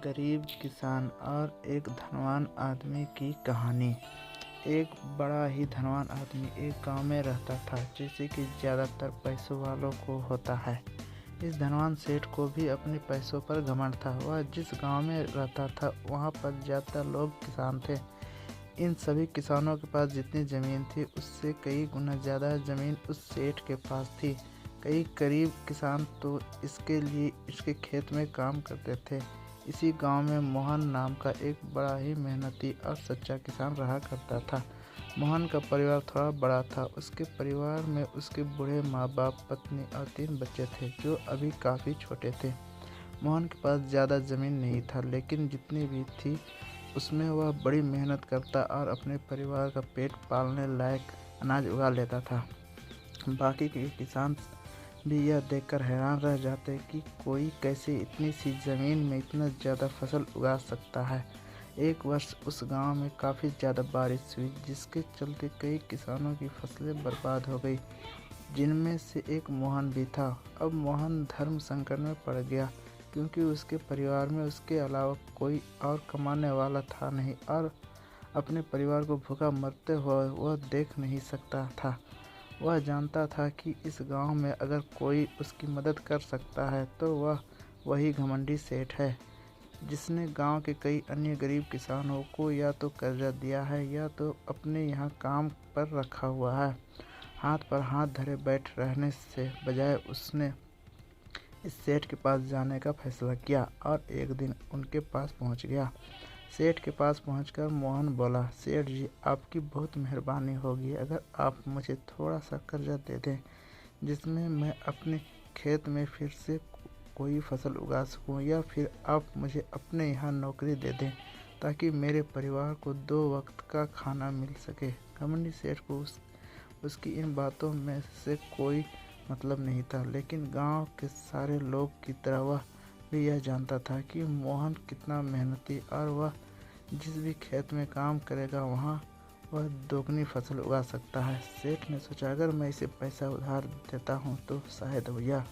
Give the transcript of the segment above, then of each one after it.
गरीब किसान और एक धनवान आदमी की कहानी। एक बड़ा ही धनवान आदमी एक गांव में रहता था, जैसे कि ज़्यादातर पैसों वालों को होता है। इस धनवान सेठ को भी अपने पैसों पर घमंड था। वह जिस गांव में रहता था वहां पर ज़्यादातर लोग किसान थे। इन सभी किसानों के पास जितनी ज़मीन थी उससे कई गुना ज़्यादा ज़मीन उस सेठ के पास थी। कई गरीब किसान तो इसके खेत में काम करते थे। इसी गांव में मोहन नाम का एक बड़ा ही मेहनती और सच्चा किसान रहा करता था। मोहन का परिवार थोड़ा बड़ा था। उसके परिवार में उसके बूढ़े माँ बाप, पत्नी और 3 बच्चे थे जो अभी काफ़ी छोटे थे। मोहन के पास ज़्यादा ज़मीन नहीं था, लेकिन जितनी भी थी उसमें वह बड़ी मेहनत करता और अपने परिवार का पेट पालने लायक अनाज उगा लेता था। बाकी के किसान भी यह देखकर हैरान रह जाते कि कोई कैसे इतनी सी ज़मीन में इतना ज़्यादा फसल उगा सकता है। एक वर्ष उस गांव में काफ़ी ज़्यादा बारिश हुई, जिसके चलते कई किसानों की फसलें बर्बाद हो गई, जिनमें से एक मोहन भी था। अब मोहन धर्म संकट में पड़ गया, क्योंकि उसके परिवार में उसके अलावा कोई और कमाने वाला था नहीं और अपने परिवार को भूखा मरते हुए वह देख नहीं सकता था। वह जानता था कि इस गांव में अगर कोई उसकी मदद कर सकता है तो वह वही घमंडी सेठ है, जिसने गांव के कई अन्य गरीब किसानों को या तो कर्जा दिया है या तो अपने यहाँ काम पर रखा हुआ है। हाथ पर हाथ धरे बैठ रहने से बजाय उसने इस सेठ के पास जाने का फैसला किया और एक दिन उनके पास पहुंच गया। सेठ के पास पहुंचकर मोहन बोला, सेठ जी, आपकी बहुत मेहरबानी होगी अगर आप मुझे थोड़ा सा कर्जा दे दें, जिसमें मैं अपने खेत में फिर से कोई फसल उगा सकूं, या फिर आप मुझे अपने यहाँ नौकरी दे दें ताकि मेरे परिवार को 2 वक्त का खाना मिल सके। घमंडी सेठ को उसकी इन बातों में से कोई मतलब नहीं था, लेकिन गांव के सारे लोग की तरह वह भी यह जानता था कि मोहन कितना मेहनती और वह जिस भी खेत में काम करेगा वहाँ वह दोगुनी फसल उगा सकता है। सेठ ने सोचा, अगर मैं इसे पैसा उधार देता हूँ तो शायद यह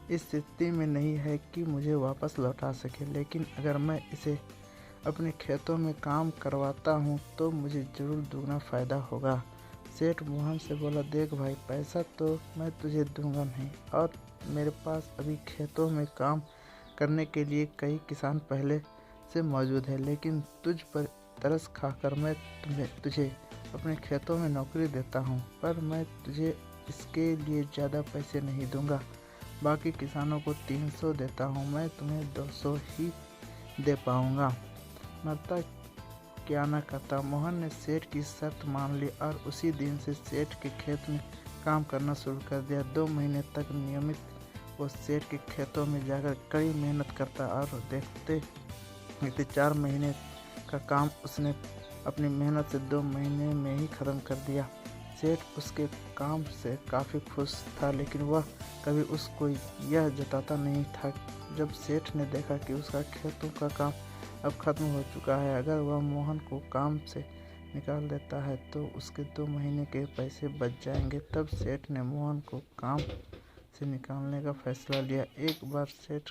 इस स्थिति में नहीं है कि मुझे वापस लौटा सके, लेकिन अगर मैं इसे अपने खेतों में काम करवाता हूँ तो मुझे ज़रूर दुगना फ़ायदा होगा। सेठ मोहन से बोला, देख भाई, पैसा तो मैं तुझे दूंगा नहीं और मेरे पास अभी खेतों में काम करने के लिए कई किसान पहले से मौजूद है, लेकिन तुझ पर तरस खाकर मैं तुझे अपने खेतों में नौकरी देता हूँ, पर मैं तुझे इसके लिए ज़्यादा पैसे नहीं दूंगा। बाकी किसानों को 300 देता हूँ, मैं तुम्हें 200 ही दे पाऊँगा। मरता क्या न करता। मोहन ने सेठ की शर्त मान ली और उसी दिन से सेठ के खेत में काम करना शुरू कर दिया। 2 महीने तक नियमित वो सेठ के खेतों में जाकर कड़ी मेहनत करता और देखते 4 महीने का काम उसने अपनी मेहनत से 2 महीने में ही ख़त्म कर दिया। सेठ उसके काम से काफ़ी खुश था, लेकिन वह कभी उसको यह जताता नहीं था। जब सेठ ने देखा कि उसका खेतों का काम अब ख़त्म हो चुका है, अगर वह मोहन को काम से निकाल देता है तो उसके 2 महीने के पैसे बच जाएंगे। तब सेठ ने मोहन को काम से निकालने का फैसला लिया। एक बार सेठ